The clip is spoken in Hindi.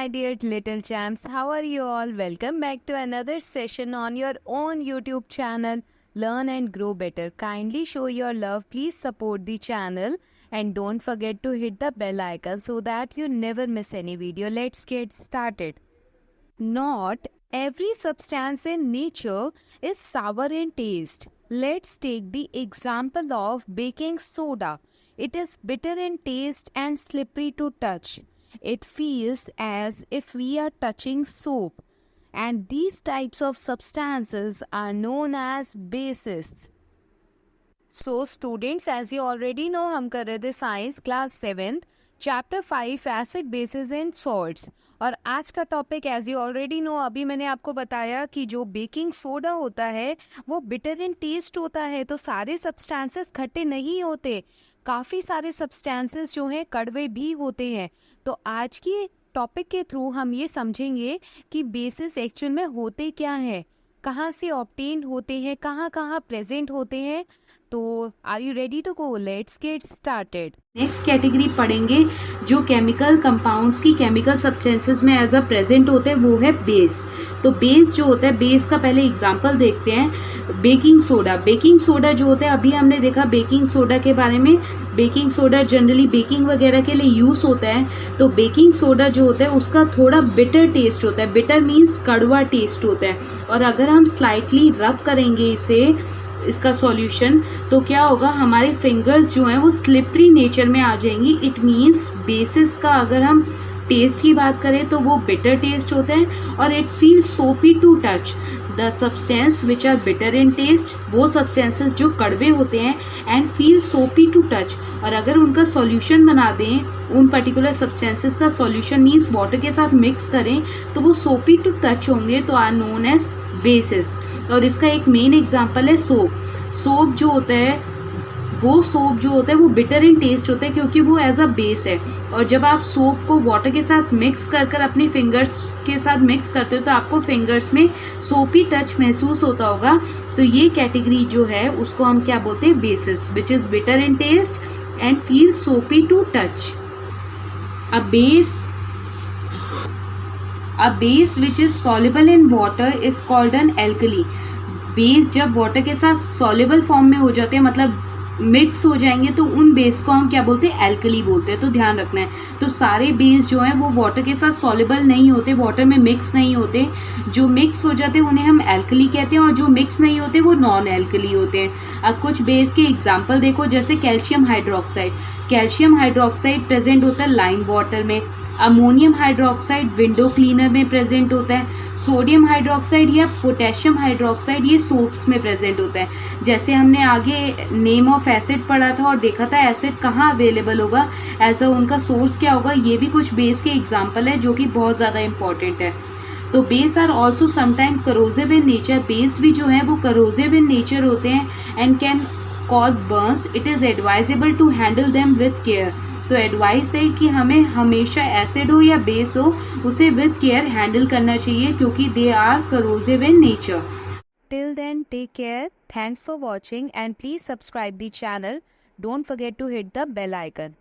my dear little champs. How are you all? Welcome back to another session on your own YouTube channel. Learn and grow better. Kindly show your love. Please support the channel and don't forget to hit the bell icon so that you never miss any video. Let's get started. Not every substance in nature is sour in taste. Let's take the example of baking soda. It is bitter in taste and slippery to touch. It feels as if we are touching soap. And these types of substances are known as bases. So students, as you already know, हम कर रहे थे science class 7th chapter 5 acid bases and salts. और आज का topic as you already know, अभी मैंने आपको बताया कि जो बेकिंग सोडा होता है वो बिटर इन टेस्ट होता है। तो सारे सब्सटेंसेस खट्टे नहीं होते, काफ़ी सारे सब्सटेंसेस जो हैं कड़वे भी होते हैं। तो आज की टॉपिक के थ्रू हम ये समझेंगे कि बेसिस एक्चुअल में होते क्या हैं, कहाँ से ऑब्टेन होते हैं, कहाँ कहाँ प्रेजेंट होते हैं। तो are you ready to go? Let's get started. Next category पढ़ेंगे जो केमिकल कंपाउंड्स की केमिकल सब्सटेंसेस में एज अ प्रेजेंट होते हैं, वो है बेस। तो बेस जो होता है, बेस का पहले एग्जांपल देखते हैं। बेकिंग सोडा, बेकिंग सोडा जो होता है, अभी हमने देखा बेकिंग सोडा के बारे में। बेकिंग सोडा जनरली बेकिंग वगैरह के लिए यूज होता है। तो बेकिंग सोडा जो होता है उसका थोड़ा बिटर टेस्ट होता है। बिटर मीन्स कड़वा टेस्ट होता है। और अगर हम स्लाइटली रब करेंगे इसका सॉल्यूशन, तो क्या होगा, हमारे फिंगर्स जो हैं वो स्लिपरी नेचर में आ जाएंगी। इट मीन्स बेसिस का अगर हम टेस्ट की बात करें तो वो बिटर टेस्ट होता है। और it feels soapy to touch. The substance which are bitter in taste, वो सब्सटेंसेस जो कड़वे होते हैं, and feel soapy to touch. और अगर उनका सॉल्यूशन बना दें, उन पर्टिकुलर सब्सटेंसेस का सॉल्यूशन मीन्स वाटर के साथ मिक्स करें, तो वो सोपी टू टच होंगे, तो आर नोन एज बेसिस। और इसका एक मेन एग्जांपल है सोप। सोप जो होता है वो बिटर इन टेस्ट होता है क्योंकि वो एज अ बेस है। और जब आप सोप को वाटर के साथ मिक्स कर अपने फिंगर्स के साथ मिक्स करते हो तो आपको फिंगर्स में सोपी टच महसूस होता होगा। तो ये कैटेगरी जो है उसको हम क्या बोलते हैं, bases, which is bitter in taste and feel soapy to touch. A base which is soluble in water is called an alkali. Base जब वाटर के साथ सॉल्युबल फॉर्म में हो जाते हैं, मतलब मिक्स हो जाएंगे, तो उन बेस को हम क्या बोलते हैं, एल्कली बोलते हैं। तो ध्यान रखना है। तो सारे बेस जो हैं वो वाटर के साथ सॉल्युबल नहीं होते, वाटर में मिक्स नहीं होते। जो मिक्स हो जाते हैं उन्हें हम एल्कली कहते हैं, और जो मिक्स नहीं होते वो नॉन एल्कली होते हैं। अब कुछ बेस के एग्जाम्पल देखो, जैसे calcium hydroxide. Calcium hydroxide present होता है लाइम वाटर में। अमोनियम हाइड्रोक्साइड विंडो क्लीनर में प्रेजेंट होता है। सोडियम हाइड्रोक्साइड या पोटेशियम हाइड्रोक्साइड ये सोप्स में प्रेजेंट होता है। जैसे हमने आगे नेम ऑफ एसिड पढ़ा था और देखा था एसिड कहाँ अवेलेबल होगा, एज अ उनका सोर्स क्या होगा। ये भी कुछ बेस के एग्जाम्पल है जो कि बहुत ज़्यादा इंपॉर्टेंट है। तो base are also sometime corrosive in nature. Base भी जो है वो करोजिव इन नेचर होते हैं and can cause burns. It is advisable to handle them with care. तो एडवाइस है कि हमें हमेशा एसिड हो या बेस हो, उसे विद केयर हैंडल करना चाहिए क्योंकि they are corrosive in nature. Till then, take care. Thanks for watching and please subscribe the channel. Don't forget to hit the bell icon.